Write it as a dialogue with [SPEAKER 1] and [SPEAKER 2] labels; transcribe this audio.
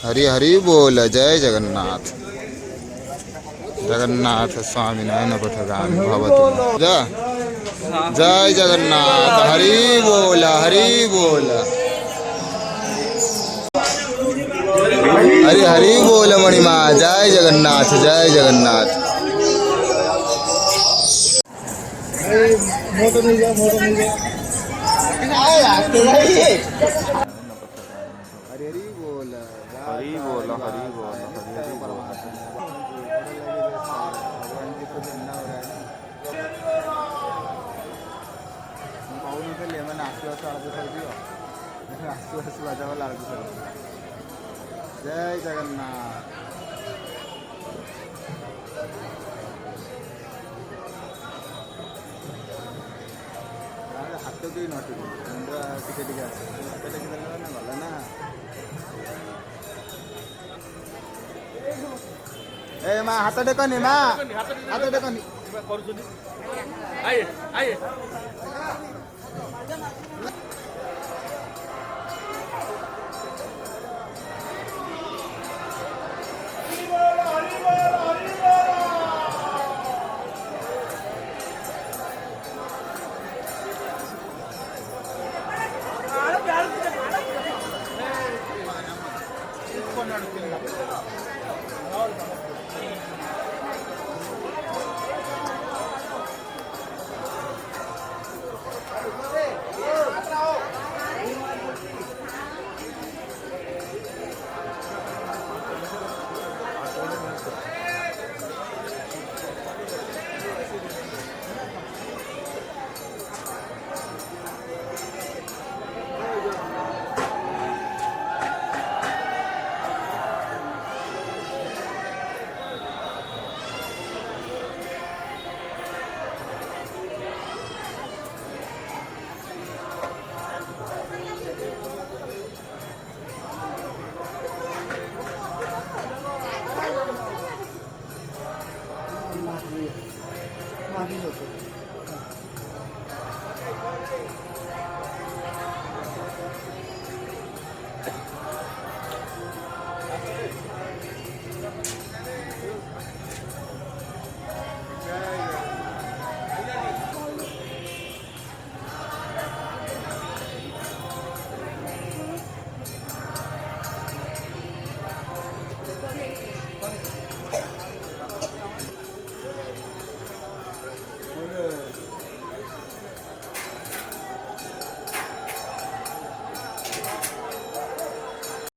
[SPEAKER 1] हरि हरि बोल। जय जगन्नाथ। जगन्नाथ स्वामी नयन पथगामी भवतु। जय जगन्नाथ। हरि बोल हरि बोल। हरि हरि बोल मणिमा। जय जगन्नाथ जय जगन्नाथ। मोटर नहीं गया मोटर नहीं गया। हरि हरि बोल हरि बोल हरि बोल हरि बोल। भगवान जी को जन्ना हो रहा है ना पाऊन ले मैंने आसू आसू आलू सर दियो आसू आसू बाजा वाला आलू सर। जय जगन्नाथ। हाथ भी नटी मुंड टिके टिके आस हाथ टेकिदेला ना गला ना। ए माँ हाथ टेकनी माँ हाथ टेकनी